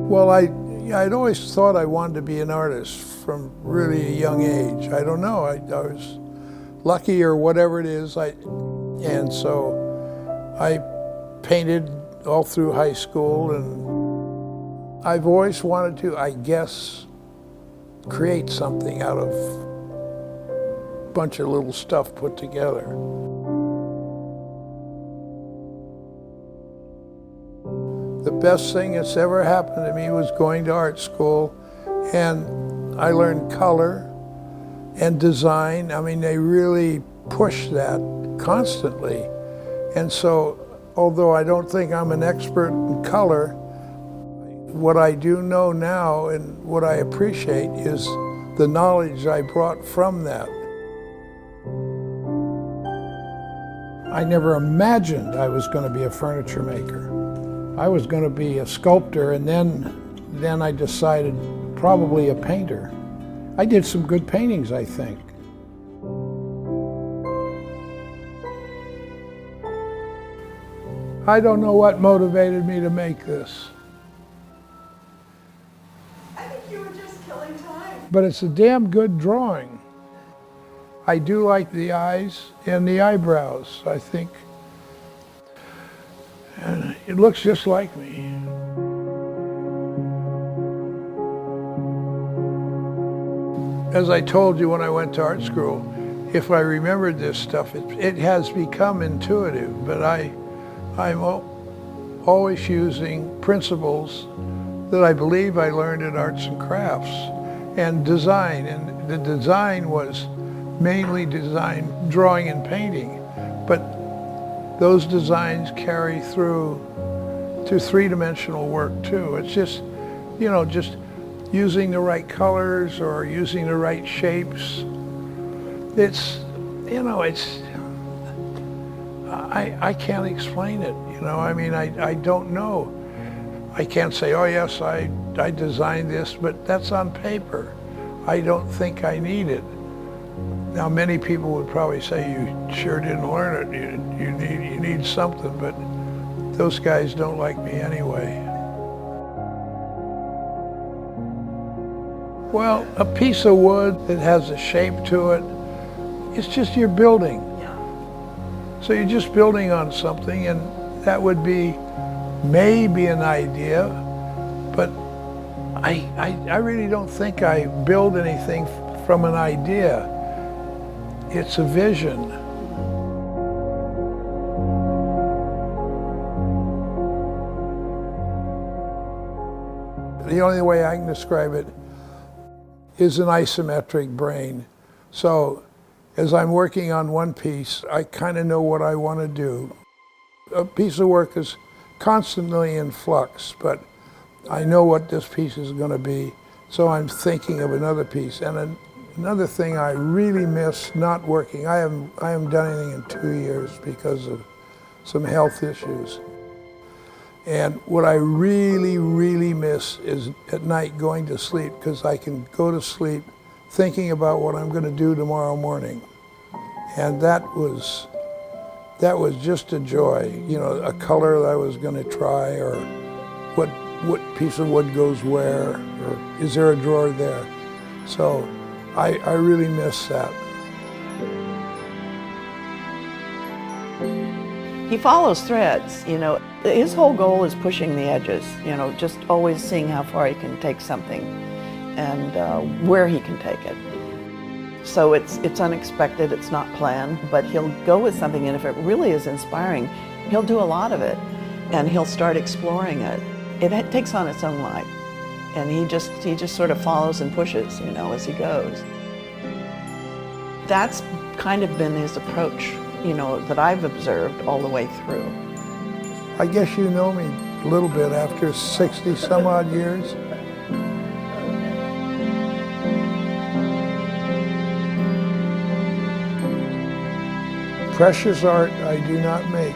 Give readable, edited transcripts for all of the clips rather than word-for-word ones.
Well, I'd always thought I wanted to be an artist from really a young age. I don't know, I was lucky or whatever it is. And so I painted all through high school, and I've always wanted to, I guess, create something out of a bunch of little stuff put together. The best thing that's ever happened to me was going to art school, and I learned color and design. I mean, they really push that constantly. And so, although I don't think I'm an expert in color, what I do know now and what I appreciate is the knowledge I brought from that. I never imagined I was going to be a furniture maker. I was going to be a sculptor, and then I decided probably a painter. I did some good paintings, I think. I don't know what motivated me to make this. I think you were just killing time. But it's a damn good drawing. I do like the eyes and the eyebrows, I think. And it looks just like me. As I told you when I went to art school, if I remembered this stuff, it has become intuitive, but I'm always using principles that I believe I learned in arts and crafts and design. And the design was mainly design, drawing and painting, but those designs carry through to three-dimensional work too. It's just, you know, just using the right colors or using the right shapes. It's, you know, it's, I can't explain it, you know. I mean, I don't know. I can't say, oh yes, I designed this, but that's on paper. I don't think I need it. Now, many people would probably say you sure didn't learn it. You need something, but those guys don't like me anyway. Well, a piece of wood that has a shape to it, it's just your building. Yeah. So you're just building on something, and that would be maybe an idea, but I really don't think I build anything from an idea. It's a vision. The only way I can describe it is an isometric brain. So as I'm working on one piece, I kind of know what I want to do. A piece of work is constantly in flux, but I know what this piece is going to be, so I'm thinking of another piece. And another thing I really miss not working, I haven't done anything in 2 years because of some health issues. And what I really, really miss is at night going to sleep, because I can go to sleep thinking about what I'm going to do tomorrow morning. And that was just a joy, you know, a color that I was going to try, or what piece of wood goes where, or is there a drawer there? So I really miss that. He follows threads, you know. His whole goal is pushing the edges, you know, just always seeing how far he can take something and where he can take it. So it's unexpected, it's not planned, but he'll go with something, and if it really is inspiring, he'll do a lot of it, and he'll start exploring it. It takes on its own life, and he just sort of follows and pushes, you know, as he goes. That's kind of been his approach, you know, that I've observed all the way through. I guess you know me a little bit after 60 some odd years. Precious art I do not make,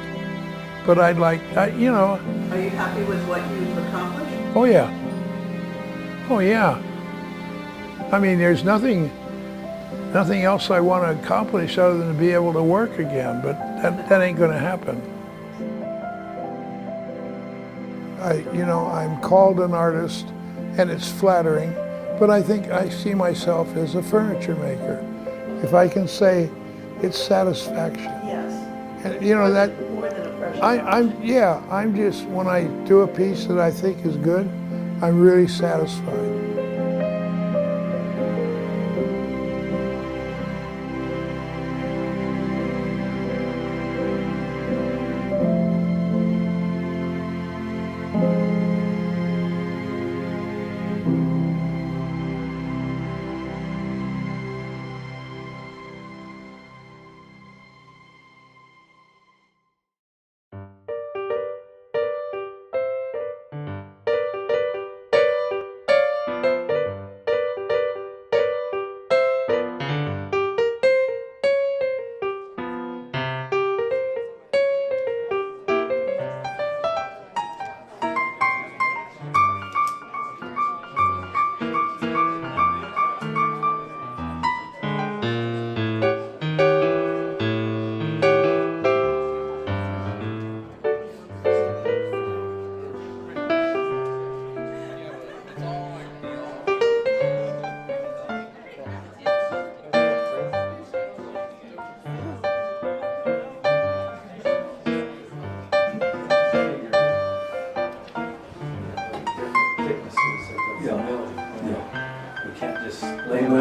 but I'd like, you know. Are you happy with what you've accomplished? Oh yeah. Oh yeah. I mean, there's nothing else I want to accomplish other than to be able to work again, but that ain't going to happen. I'm called an artist, and it's flattering, but I think I see myself as a furniture maker. If I can say it's satisfaction. Yes. And that, More than a pressure. I'm just, when I do a piece that I think is good, I'm really satisfied.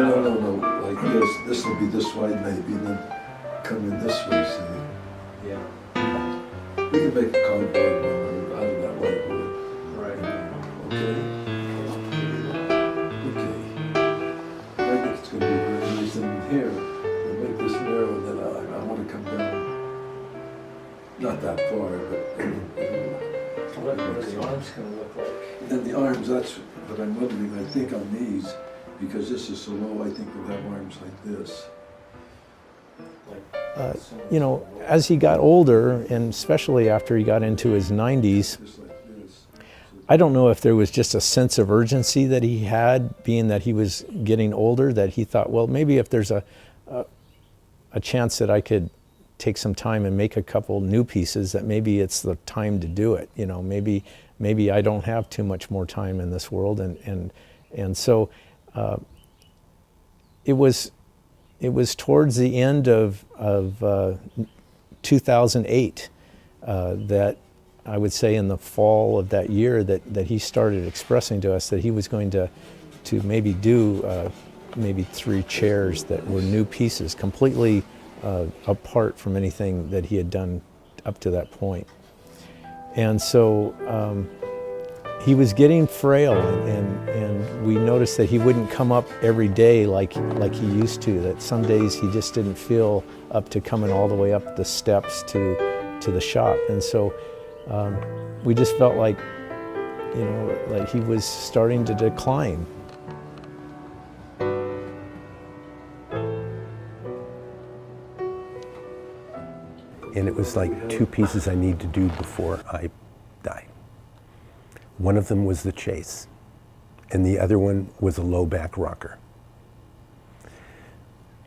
No. Like this. This will be this way maybe, and then come in this way, see? Yeah. We can make a cardboard one out of that way. Right. Okay. I think it's going to be very nice in here. We'll make this narrow, and then I want to come down. Not that far, but What are the arms going to look like? then the arms, that's what I'm wondering. I think on these, because this is so low, I think we'll have arms like this. As he got older, and especially after he got into his 90s, Just like this. I don't know if there was just a sense of urgency that he had, being that he was getting older, that he thought, well, maybe if there's a chance that I could take some time and make a couple new pieces, that maybe it's the time to do it. Maybe I don't have too much more time in this world, and so it was towards the end of 2008 that I would say in the fall of that year that he started expressing to us that he was going to maybe do maybe 3 chairs that were new pieces, completely apart from anything that he had done up to that point. And so he was getting frail, and we noticed that he wouldn't come up every day like he used to, that some days he just didn't feel up to coming all the way up the steps to the shop. And so we just felt like he was starting to decline. And it was like 2 pieces I need to do before I die. One of them was the chase, and the other one was a low back rocker.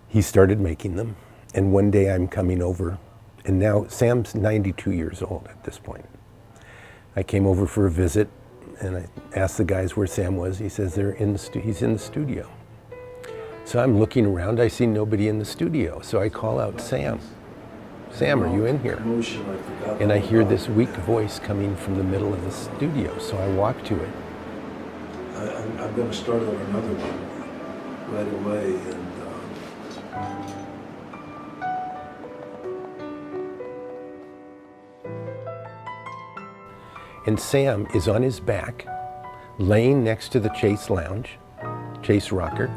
He started making them, and one day I'm coming over, and now Sam's 92 years old at this point. I came over for a visit, and I asked the guys where Sam was. He says he's in the studio. So I'm looking around, I see nobody in the studio, so I call out Sam. Sam, are you in here? And I hear this weak voice coming from the middle of the studio, so I walk to it. I'm going to start on another one right away, And Sam is on his back, laying next to the chase rocker,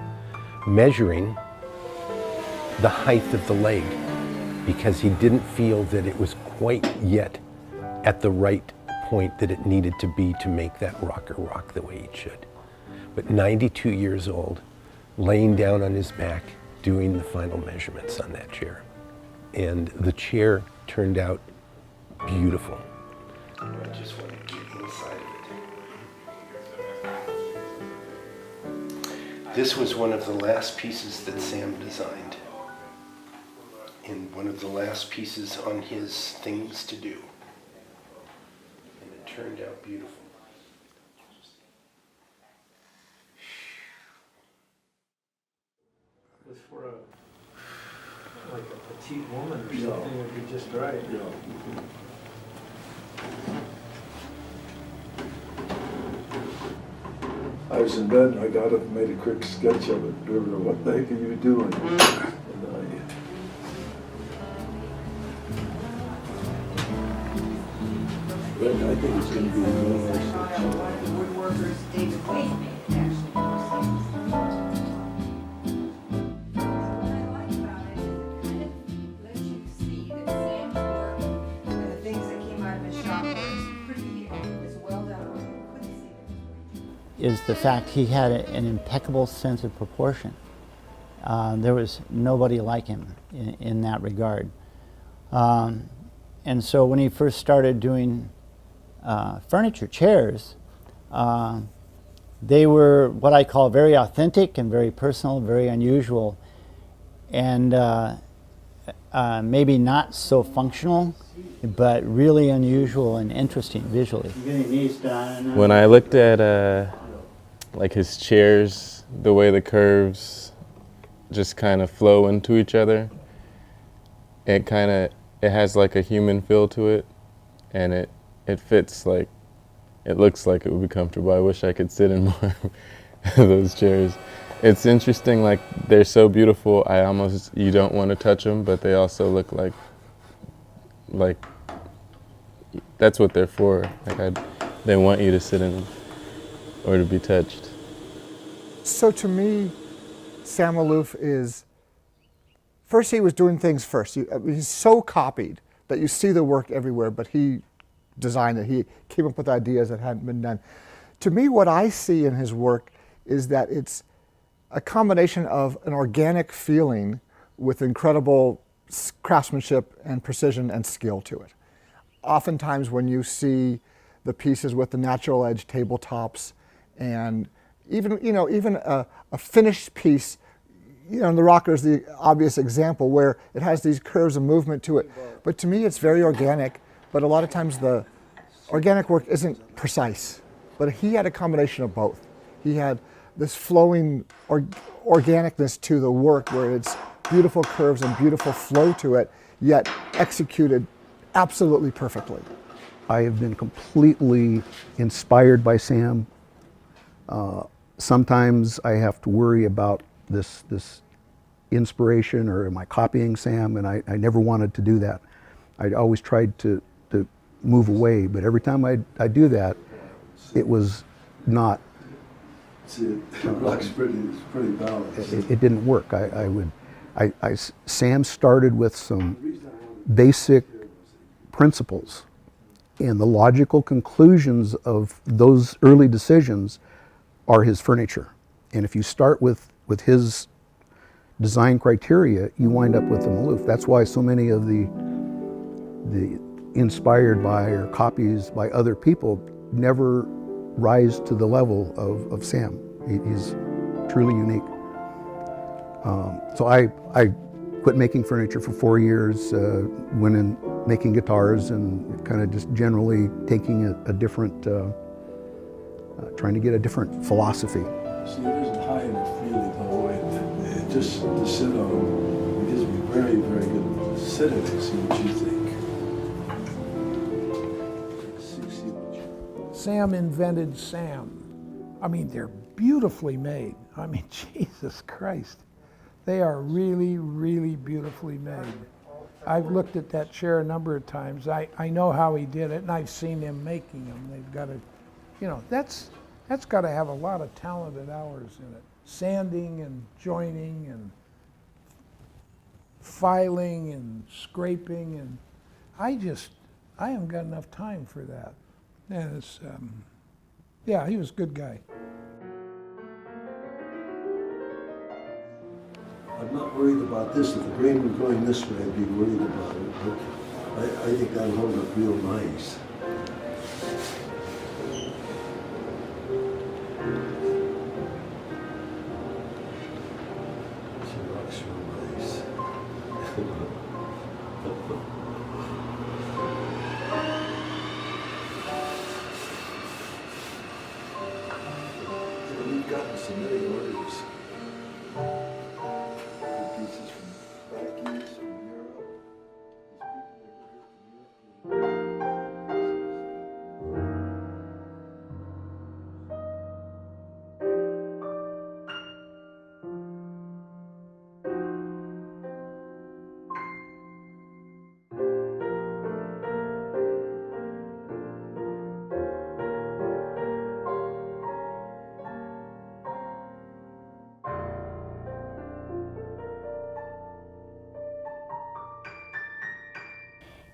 measuring the height of the leg, because he didn't feel that it was quite yet at the right point that it needed to be to make that rocker rock the way it should. But 92 years old, laying down on his back, doing the final measurements on that chair. And the chair turned out beautiful. I just want to get inside of it. This was one of the last pieces that Sam designed, and one of the last pieces on his things to do. And it turned out beautiful. petite woman or Yeah. something would be just right. Yeah. I was in bed and I got up and made a quick sketch of it. They were, what the heck are you doing? And I think it's going to be really nice. Woodworkers, David Wade made it actually. What I like about it is it kind of lets you see that Sam's work and the things that came out of his shop were pretty as well done or you couldn't see it. Is the fact he had an impeccable sense of proportion. There was nobody like him in that regard. And so when he first started doing furniture, chairs, they were what I call very authentic and very personal, very unusual, and maybe not so functional, but really unusual and interesting visually. When I looked at like his chairs, the way the curves just kind of flow into each other, it has like a human feel to it, and it fits, like, it looks like it would be comfortable. I wish I could sit in more of those chairs. It's interesting, like, they're so beautiful, you don't want to touch them, but they also look like that's what they're for. Like, they want you to sit in them or to be touched. So to me, Sam Maloof is, first he was doing things first. He's so copied that you see the work everywhere, but he designed it. He came up with ideas that hadn't been done. To me, what I see in his work is that it's a combination of an organic feeling with incredible craftsmanship and precision and skill to it. Oftentimes when you see the pieces with the natural edge tabletops and even a finished piece, and the rocker is the obvious example where it has these curves and movement to it. But to me, it's very organic. But a lot of times the organic work isn't precise. But he had a combination of both. He had this flowing organicness to the work where it's beautiful curves and beautiful flow to it, yet executed absolutely perfectly. I have been completely inspired by Sam. Sometimes I have to worry about this inspiration, or am I copying Sam? And I never wanted to do that. I always tried to move away, but every time I do that, it was not. See, it looks pretty balanced. It didn't work. Sam started with some basic principles, and the logical conclusions of those early decisions are his furniture. And if you start with his design criteria, you wind up with a Maloof. That's why so many of the inspired by or copies by other people never rise to the level of Sam. He's truly unique. So I quit making furniture for 4 years, went in making guitars and kind of just generally taking a different, trying to get a different philosophy. See, it isn't high enough really, though. It just to sit on, it gives me very, very good sitting to see what you think. See what Sam invented Sam. I mean, they're beautifully made. I mean, Jesus Christ. They are really, really beautifully made. I've looked at that chair a number of times. I know how he did it, and I've seen him making them. They've got to, that's got to have a lot of talented hours in it. Sanding and joining and filing and scraping, and I haven't got enough time for that. And it's, yeah, he was a good guy. I'm not worried about this. If the grain were going this way, I'd be worried about it. But I think that'll hold up real nice. She looks real nice. So we've gotten some many orders. Pieces from back east, from Europe.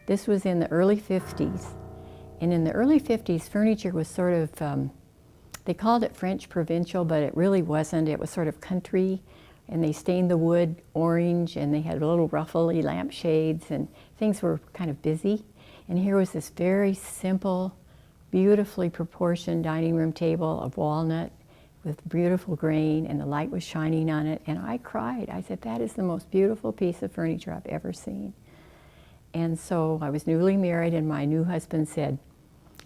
This was in the early 50s. And in the early 50s, furniture was sort of, they called it French provincial, but it really wasn't. It was sort of country, and they stained the wood orange, and they had little ruffly lampshades, and things were kind of busy. And here was this very simple, beautifully proportioned dining room table of walnut with beautiful grain, and the light was shining on it, and I cried. I said, that is the most beautiful piece of furniture I've ever seen. And so I was newly married, and my new husband said,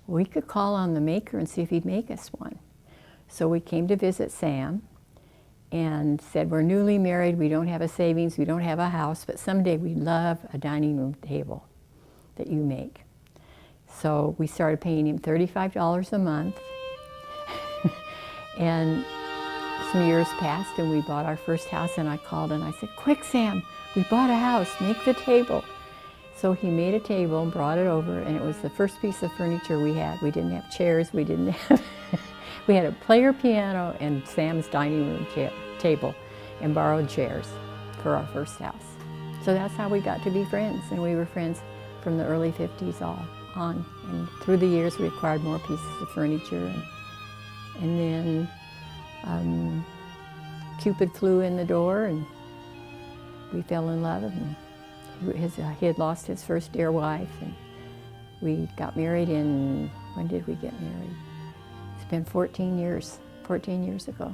we could call on the maker and see if he'd make us one. So we came to visit Sam and said, we're newly married, we don't have a savings, we don't have a house, but someday we'd love a dining room table that you make. So we started paying him $35 a month. And some years passed, and we bought our first house, and I called and I said, quick, Sam, we bought a house, make the table. So he made a table and brought it over, and it was the first piece of furniture we had. We didn't have chairs, we didn't have, we had a player piano and Sam's dining room table and borrowed chairs for our first house. So that's how we got to be friends, and we were friends from the early 50s on. And through the years we acquired more pieces of furniture, and then Cupid flew in the door and we fell in love, and he had lost his first dear wife, and we got married in, when did we get married? It's been 14 years ago.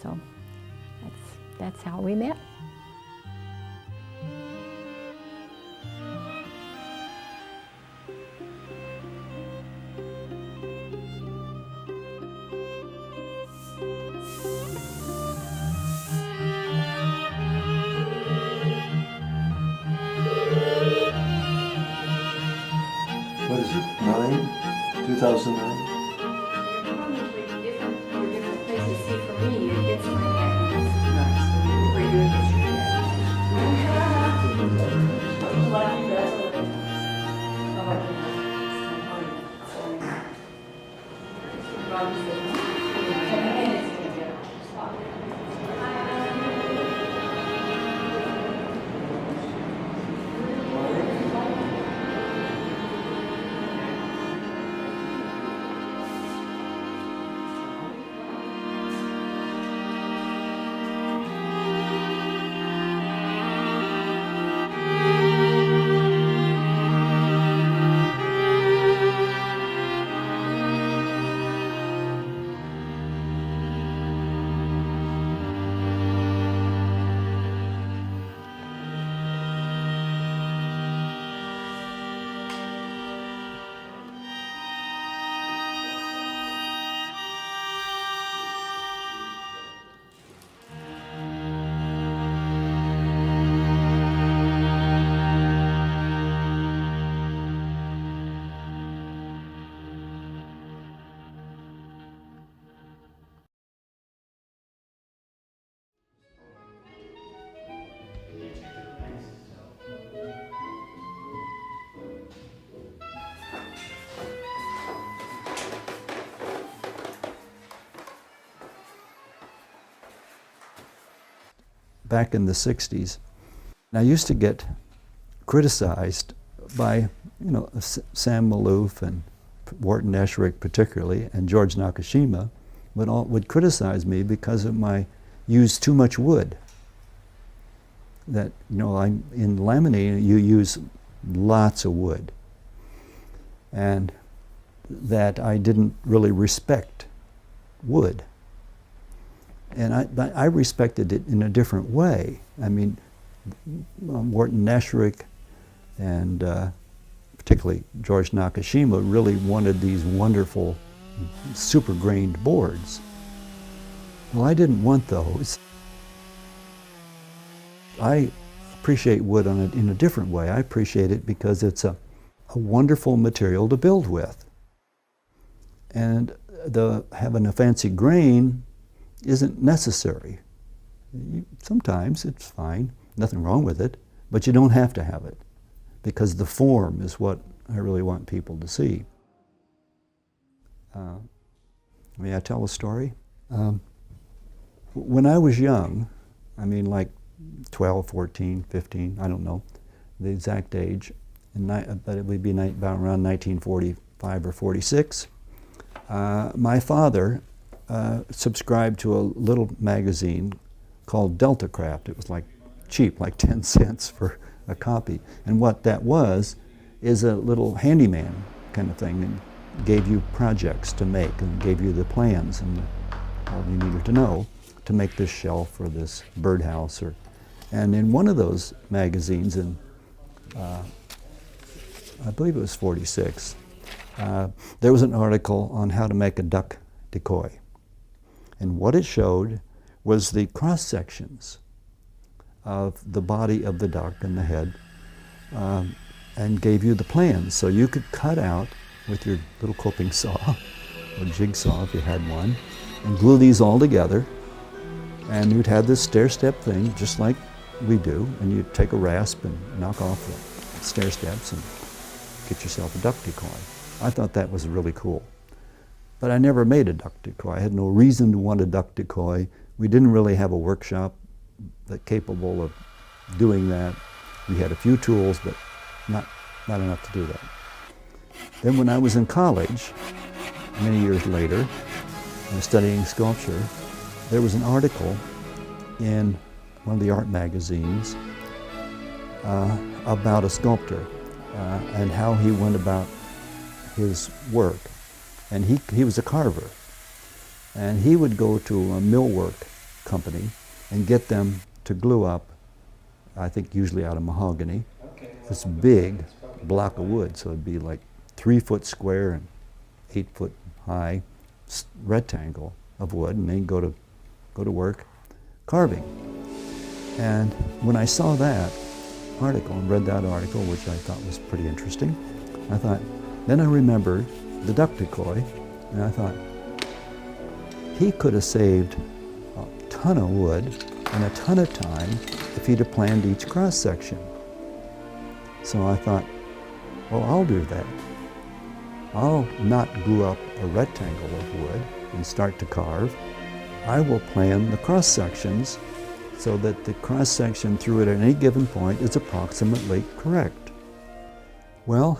So that's how we met. What is it, 2009? Back in the 60s, I used to get criticized by, Sam Maloof and Wharton Esherick particularly, and George Nakashima would criticize me because of my use too much wood. That, I'm in laminating, you use lots of wood, and that I didn't really respect wood. And I respected it in a different way. I mean, Wharton Esherick and particularly George Nakashima really wanted these wonderful super grained boards. Well, I didn't want those. I appreciate wood in a different way. I appreciate it because it's a wonderful material to build with. And having a fancy grain isn't necessary. Sometimes it's fine, nothing wrong with it, but you don't have to have it because the form is what I really want people to see. May I tell a story? When I was young, I mean like 12, 14, 15, I don't know the exact age, but it would be about around 1945 or 46. My father subscribed to a little magazine called Delta Craft. It was like cheap, like 10 cents for a copy. And what that was is a little handyman kind of thing, and gave you projects to make and gave you the plans and all you needed to know to make this shelf or this birdhouse. And in one of those magazines, in I believe it was 46, there was an article on how to make a duck decoy. And what it showed was the cross sections of the body of the duck and the head, and gave you the plans. So you could cut out with your little coping saw, or jigsaw if you had one, and glue these all together. And you'd have this stair-step thing, just like we do, and you'd take a rasp and knock off the stair steps and get yourself a duck decoy. I thought that was really cool. But I never made a duck decoy. I had no reason to want a duck decoy. We didn't really have a workshop that capable of doing that. We had a few tools, but not enough to do that. Then when I was in college, many years later, studying sculpture, there was an article in one of the art magazines about a sculptor and how he went about his work. And he was a carver. And he would go to a millwork company and get them to glue up, I think usually out of mahogany, this big block of wood. So it'd be like 3 foot square and 8 foot high rectangle of wood, and then go to work carving. And when I saw that article and read that article, which I thought was pretty interesting, then I remembered the duck decoy, and I thought, he could have saved a ton of wood and a ton of time if he'd have planned each cross section. So I thought, well, I'll do that. I'll not glue up a rectangle of wood and start to carve. I will plan the cross sections so that the cross section through it at any given point is approximately correct. Well,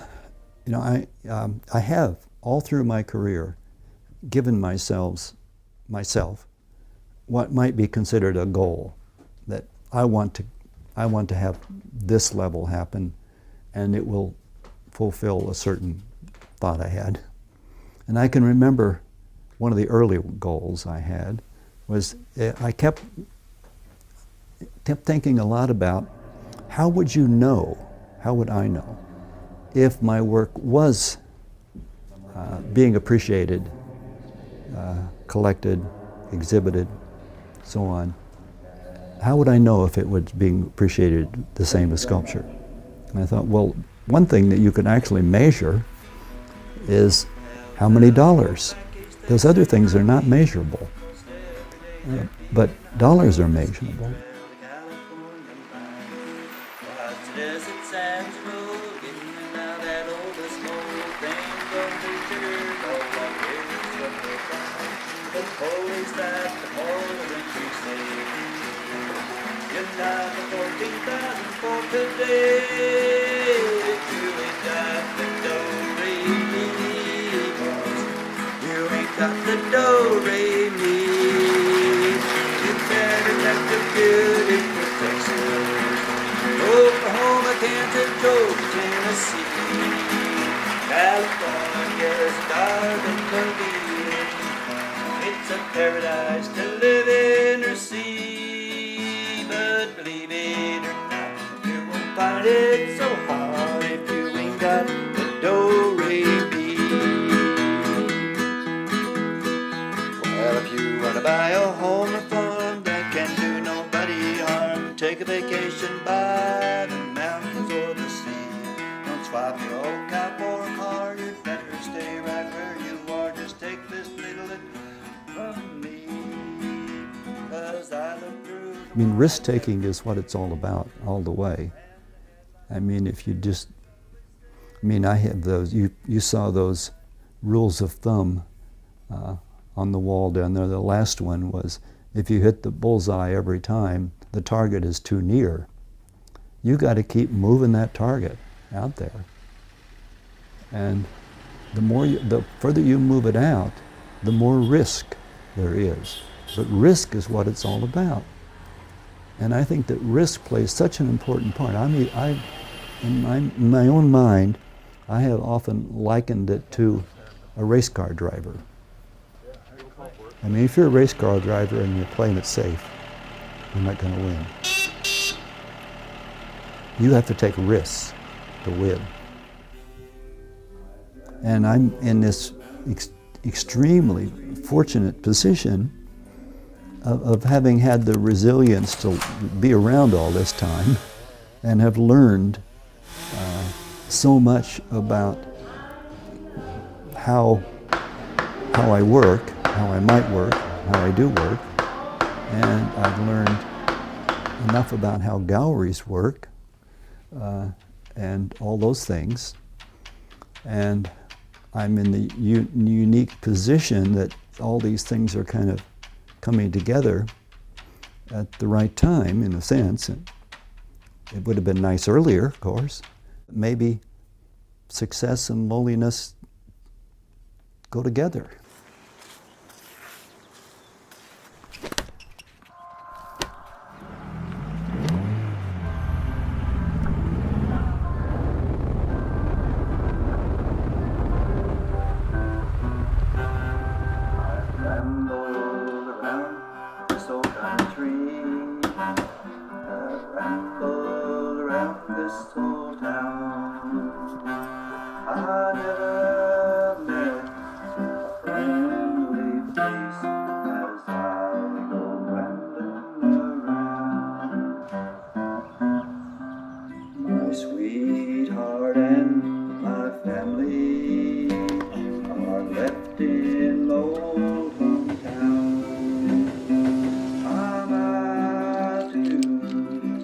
you know, I have all through my career given myself what might be considered a goal, that I want to have this level happen, and it will fulfill a certain thought I had. And I can remember one of the early goals I had was I kept thinking a lot about how would I know if my work was being appreciated, collected, exhibited, so on. How would I know if it was being appreciated the same as sculpture? And I thought, well, one thing that you can actually measure is how many dollars. Those other things are not measurable, but dollars are measurable. Got the do, re, mi. You better let the beauty protection. Oklahoma, Kansas, Georgia, Tennessee. California's garden believe. It's a paradise to live in or see. But believe it or not, you won't find it so hard if you ain't got the do, re, mi. Well, if you want to buy a home or farm that can do nobody harm, take a vacation by the mountains or the sea. Don't swap your old cow for a car, you'd better stay right where you are. Just take this little bit from me, 'cause I look through. I mean, risk-taking is what it's all about, all the way. I mean, if you just, I have those, you saw those rules of thumb on the wall down there. The last one was, if you hit the bullseye every time, the target is too near. You got to keep moving that target. out there. And the further you move it out, the more risk there is. But risk is what it's all about. And I think that risk plays such an important part. I mean, in my own mind, I have often likened it to a race car driver. I mean, if you're a race car driver and you're playing it safe, you're not going to win. You have to take risks to win. And I'm in this extremely fortunate position of having had the resilience to be around all this time and have learned so much about how I work, how I might work, how I do work, and I've learned enough about how galleries work and all those things. And I'm in the unique position that all these things are kind of coming together at the right time, in a sense. And it would have been nice earlier, of course. Maybe success and loneliness go together. Sweetheart and my family are left in old hometown. I'm out to do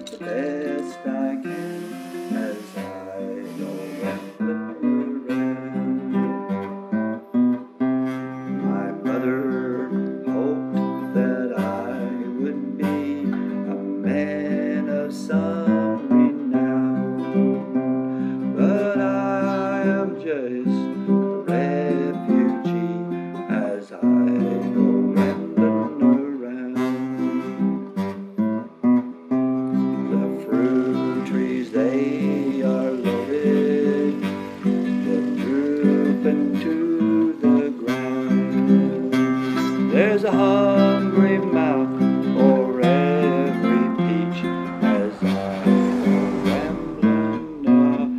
the best I can as I go rambling around. My mother hoped that I would be a man of some there's a hungry mouth for every peach as I go rambling around.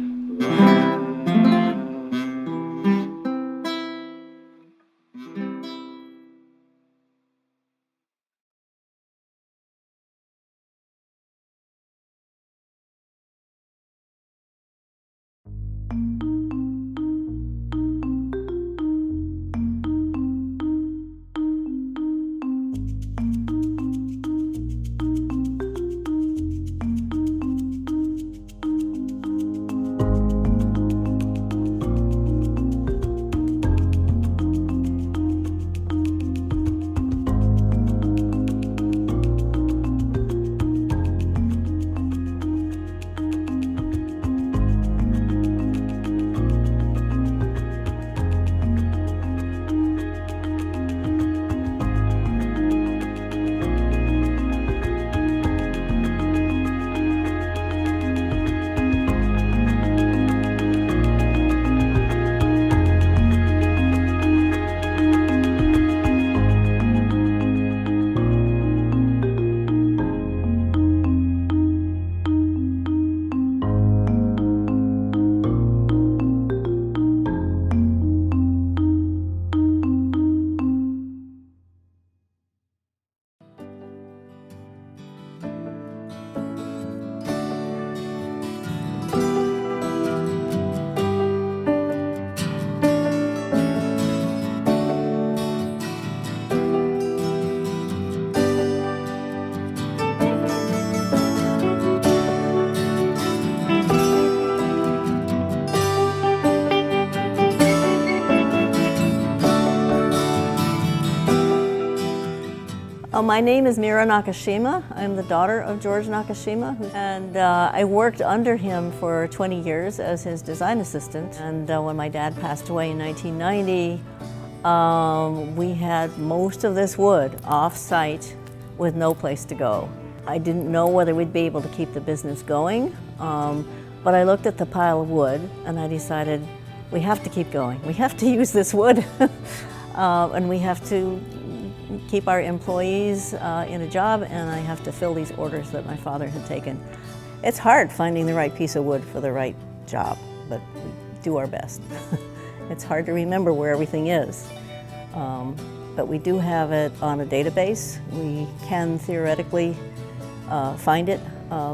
My name is Mira Nakashima. I'm the daughter of George Nakashima, and I worked under him for 20 years as his design assistant. And when my dad passed away in 1990, we had most of this wood off-site with no place to go. I didn't know whether we'd be able to keep the business going, but I looked at the pile of wood and I decided we have to keep going. We have to use this wood and we have to keep our employees in a job, and I have to fill these orders that my father had taken. It's hard finding the right piece of wood for the right job, but we do our best. It's hard to remember where everything is, but we do have it on a database. We can theoretically find it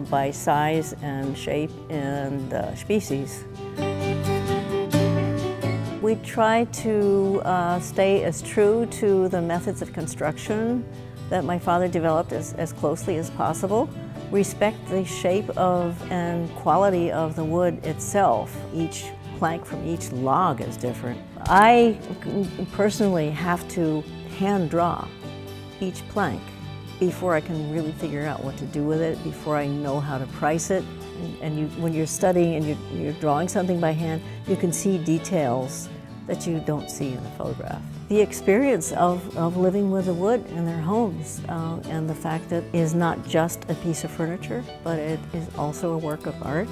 by size and shape and species. We try to stay as true to the methods of construction that my father developed as closely as possible. Respect the shape of and quality of the wood itself. Each plank from each log is different. I personally have to hand draw each plank before I can really figure out what to do with it, before I know how to price it. And when you're studying and you're drawing something by hand, you can see details that you don't see in the photograph. The experience of living with the wood in their homes and the fact that it is not just a piece of furniture, but it is also a work of art.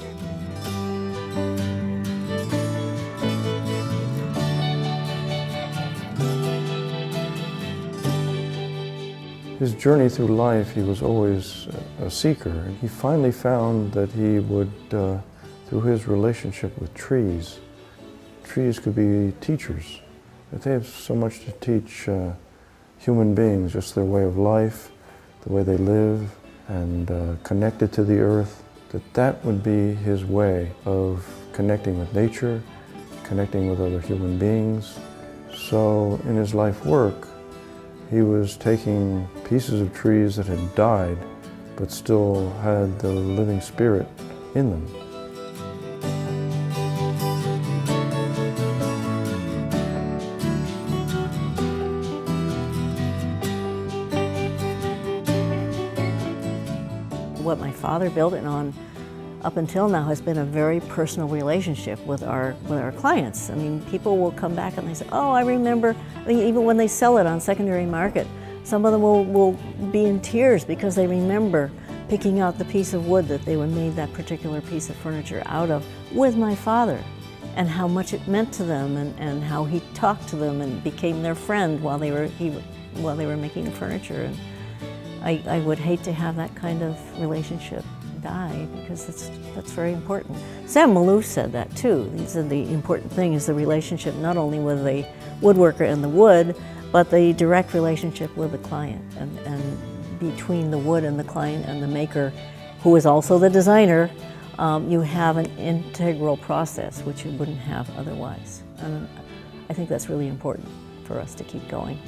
His journey through life, he was always a seeker, and he finally found that he would, through his relationship with trees could be teachers, that they have so much to teach human beings, just their way of life, the way they live, and connected to the earth, that would be his way of connecting with nature, connecting with other human beings. So in his life work, he was taking pieces of trees that had died, but still had the living spirit in them. What my father built it on up until now has been a very personal relationship with our clients. I mean, people will come back and they say, oh, I remember, I mean, even when they sell it on secondary market, some of them will be in tears because they remember picking out the piece of wood that they were made that particular piece of furniture out of with my father, and how much it meant to them, and how he talked to them and became their friend while they were making the furniture. And I would hate to have that kind of relationship die, because that's very important. Sam Maloof said that too. He said the important thing is the relationship not only with the woodworker and the wood, but the direct relationship with the client, and between the wood and the client and the maker, who is also the designer. You have an integral process which you wouldn't have otherwise. And I think that's really important for us to keep going.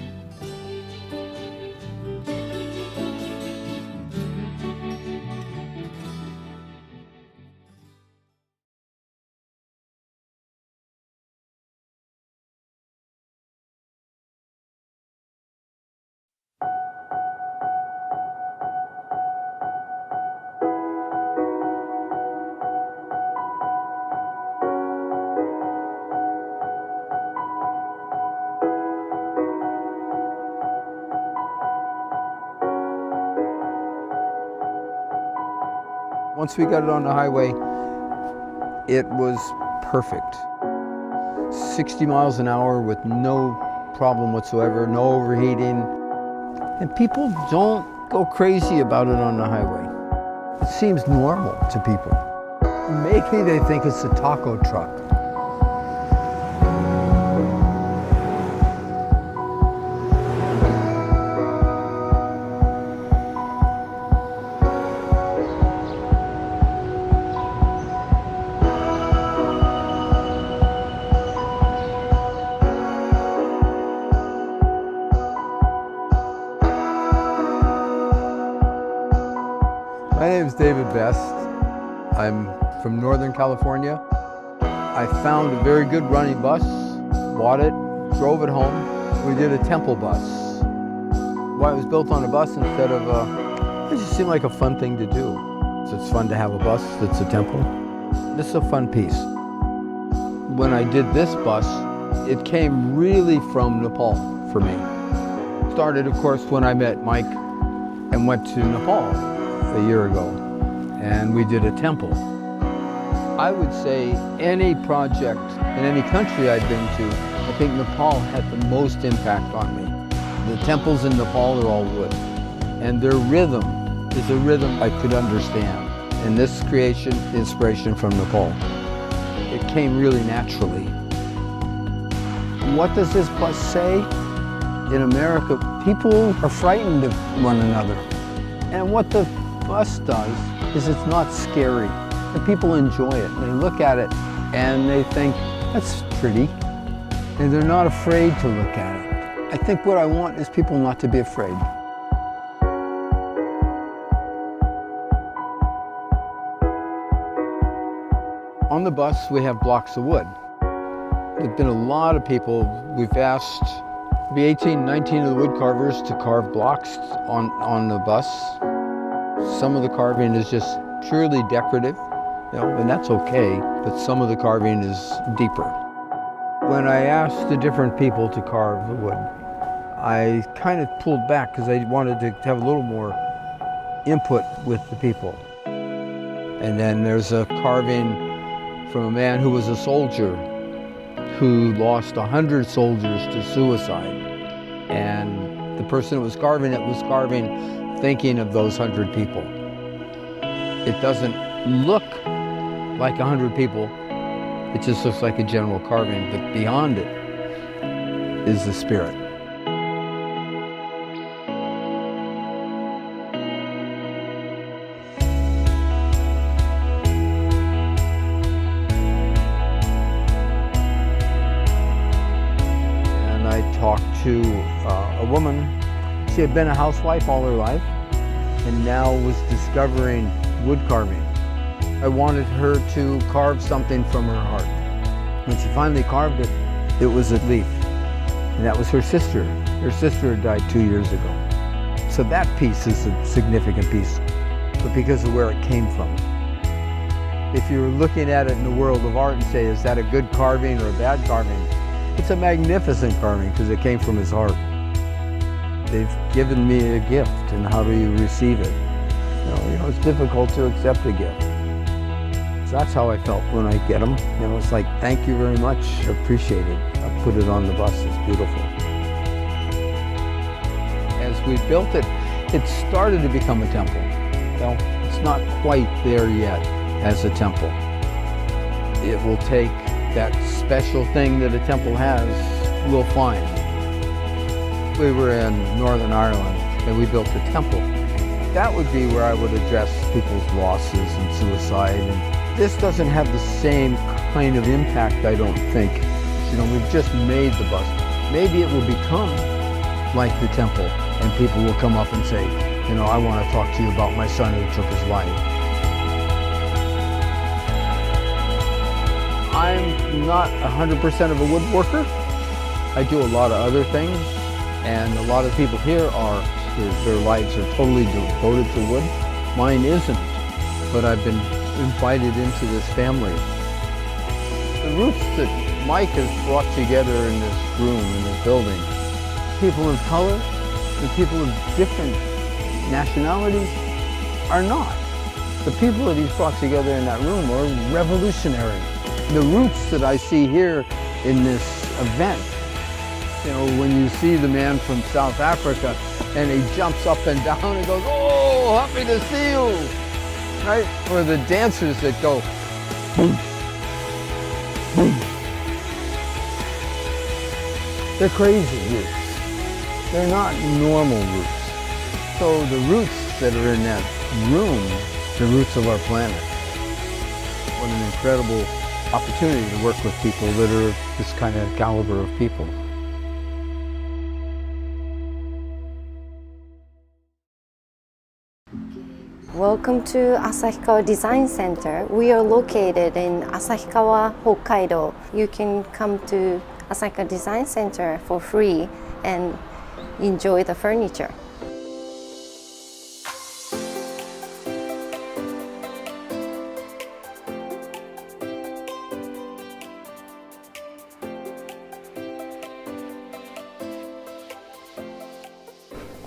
Once we got it on the highway, it was perfect. 60 miles an hour with no problem whatsoever, no overheating. And people don't go crazy about it on the highway. It seems normal to people. Maybe they think it's a taco truck. My name is David Best. I'm from Northern California. I found a very good running bus, bought it, drove it home. We did a temple bus. why it was built on a bus instead of it just seemed like a fun thing to do. So it's fun to have a bus that's a temple. This is a fun piece. When I did this bus, it came really from Nepal for me. Started, of course, when I met Mike and went to Nepal a year ago, and we did a temple. I would say any project in any country I've been to, I think Nepal had the most impact on me. The temples in Nepal are all wood, and their rhythm is a rhythm I could understand. And this creation, inspiration from Nepal, it came really naturally. What does this bus say? In America, people are frightened of one another. And what the bus does is it's not scary. The people enjoy it. They look at it and they think, that's pretty. And they're not afraid to look at it. I think what I want is people not to be afraid. On the bus, we have blocks of wood. There've been a lot of people, we've asked maybe 18, 19 of the wood carvers to carve blocks on the bus. Some of the carving is just purely decorative, and that's okay, but some of the carving is deeper. When I asked the different people to carve the wood, I kind of pulled back because I wanted to have a little more input with the people. And then there's a carving from a man who was a soldier who lost 100 soldiers to suicide. And the person who was carving it was carving thinking of those 100 people. It doesn't look like 100 people, it just looks like a general carving, but beyond it is the spirit. Talked to a woman. She had been a housewife all her life and now was discovering wood carving. I wanted her to carve something from her heart. When she finally carved it, it was a leaf. And that was her sister. Her sister had died 2 years ago. So that piece is a significant piece, but because of where it came from. If you were looking at it in the world of art and say, is that a good carving or a bad carving? It's a magnificent carving because it came from his heart. They've given me a gift, and how do you receive it? You know, it's difficult to accept a gift. So that's how I felt when I get them. It's like, thank you very much, appreciate it. I put it on the bus, it's beautiful. As we built it, it started to become a temple. Well, it's not quite there yet as a temple. It will take that special thing that a temple has, we'll find. We were in Northern Ireland and we built a temple. That would be where I would address people's losses and suicide. And this doesn't have the same kind of impact, I don't think. We've just made the bus. Maybe it will become like the temple and people will come up and say, I want to talk to you about my son who took his life. I'm not 100% of a woodworker. I do a lot of other things, and a lot of people here their lives are totally devoted to wood. Mine isn't, but I've been invited into this family. The roots that Mike has brought together in this room, in this building, people of color and people of different nationalities are not. The people that he's brought together in that room are revolutionary. The roots that I see here in this event, when you see the man from South Africa and he jumps up and down and goes, oh, happy to see you, right? Or the dancers that go, boom, boom. They're crazy roots. They're not normal roots. So the roots that are in that room, the roots of our planet. What an incredible opportunity to work with people that are this kind of caliber of people. Welcome to Asahikawa Design Center. We are located in Asahikawa, Hokkaido. You can come to Asahikawa Design Center for free and enjoy the furniture.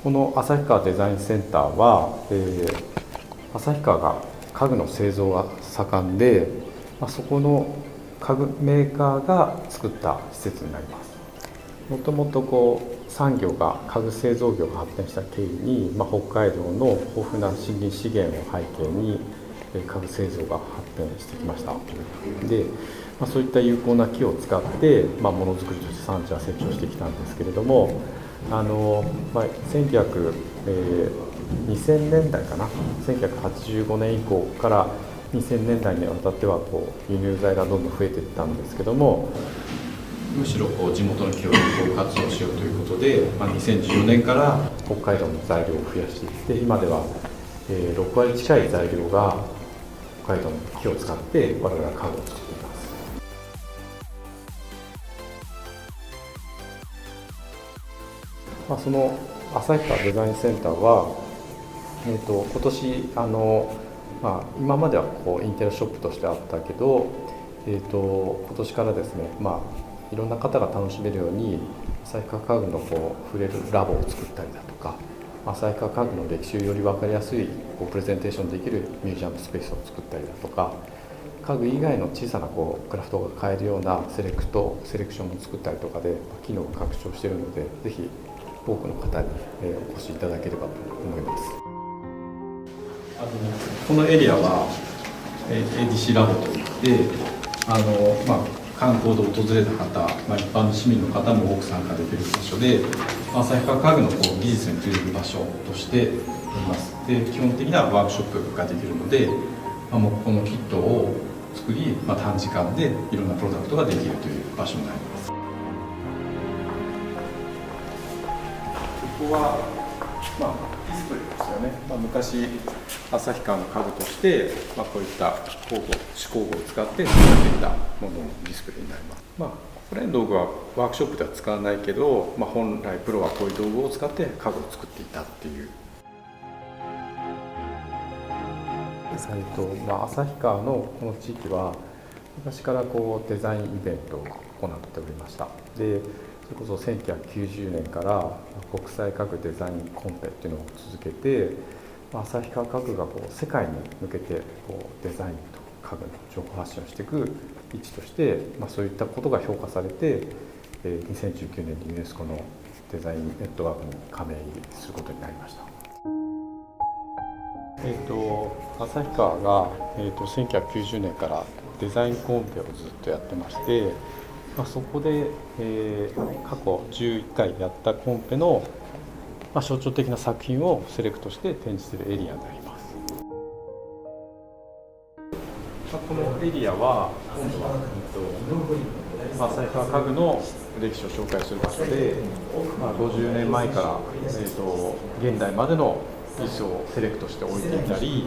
この旭川デザインセンターは、旭川が家具の製造が盛んで、そこの家具メーカーが作った施設になります。もともと産業が家具製造業が発展した経緯に、北海道の豊富な森林資源を背景に家具製造が発展してきました。で、そういった有効な木を使ってものづくりとして産地は成長してきたんですけれども、2000年代かな、1985年以降から2000年代にわたっては輸入材がどんどん増えていったんですけども、むしろ地元の木を有効活用しようということで、2014年から北海道の材料を増やしていって、今では6割近い材料が北海道の木を使って我々は家具を作っています。その旭川デザインセンターは、今年今まではインテリアショップとしてあったけど、今年からですね、いろんな方が楽しめるように旭川家具の触れるラボを作ったりだとか、旭川家具の歴史をより分かりやすいプレゼンテーションできるミュージアムスペースを作ったりだとか、家具以外の小さなクラフトが買えるようなセレクションも作ったりとかで機能を拡張しているので、ぜひ多くの方にお越しいただければと思います。このエリアは ADC ラボといって、観光で訪れた方、一般の市民の方も多く参加できる場所で、旭川家具の技術に触れる場所としています。で、基本的にはワークショップができるので、もうこのキットを作り、短時間でいろんなプロダクトができるという場所になります。ここは、ディスプレイですよね。昔旭川の家具として、こういった手工具を使って作っていたもののディスプレイになります。これの道具はワークショップでは使わないけど、本来プロはこういう道具を使って家具を作っていたっていう。旭川のこの地域は昔からデザインイベントを行っておりました。で、それこそ1990年から国際家具デザインコンペっていうのを続けて、旭川家具が世界に向けてデザインと家具の情報発信をしていく位置として、そういったことが評価されて、2019年にユネスコのデザインネットワークに加盟することになりました。旭川が、1990年からデザインコンペをずっとやってまして、そこで、過去11回やったコンペの、象徴的な作品をセレクトして展示するエリアになります。このエリアは今度は、旭川家具の歴史を紹介する場所で、50年前から、現代までの椅子をセレクトして置いていたり、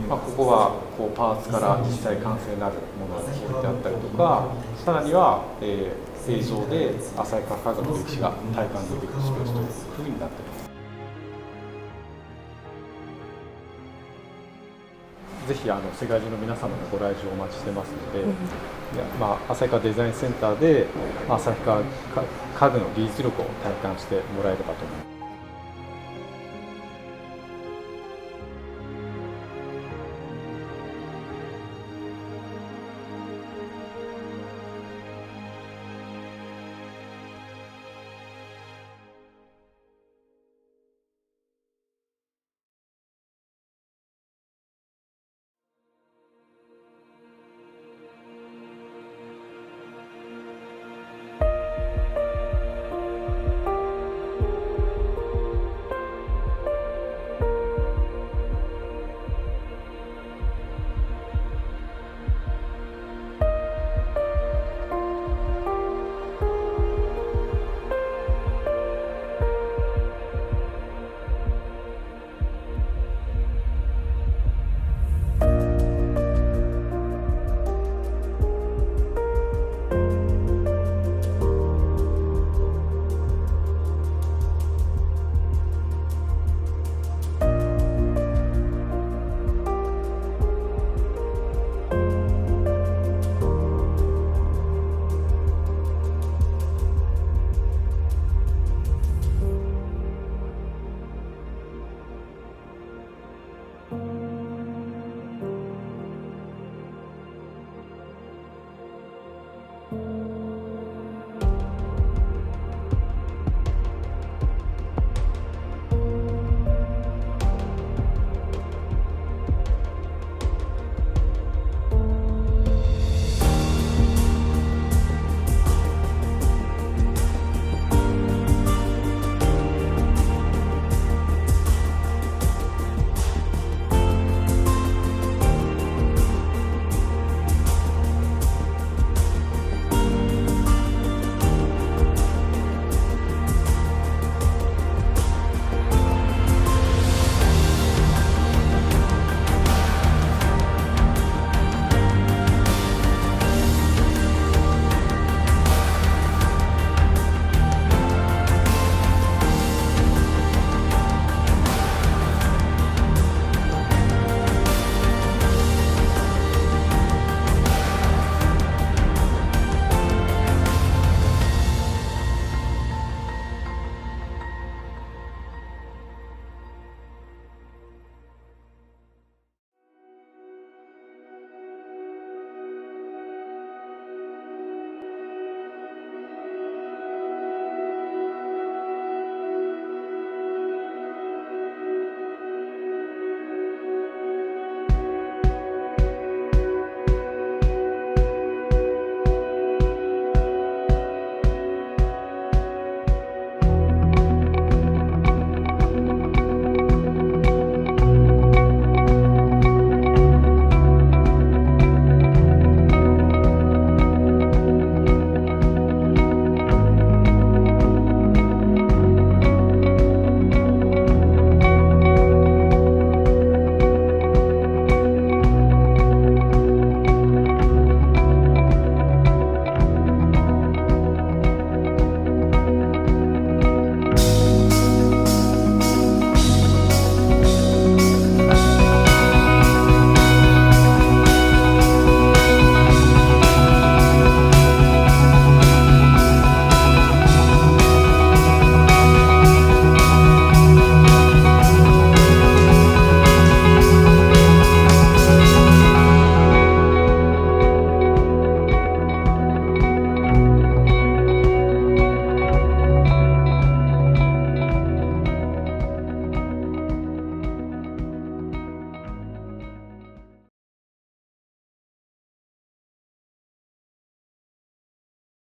ここはパーツから実際完成になるものを置いてあったりとか、さらには、映像で旭川家具の歴史が体感できるスペースというふうになっています。ぜひ世界中の皆様のご来場お待ちしてますので、旭川デザインセンターで旭川家具の技術力を体感してもらえればと思います。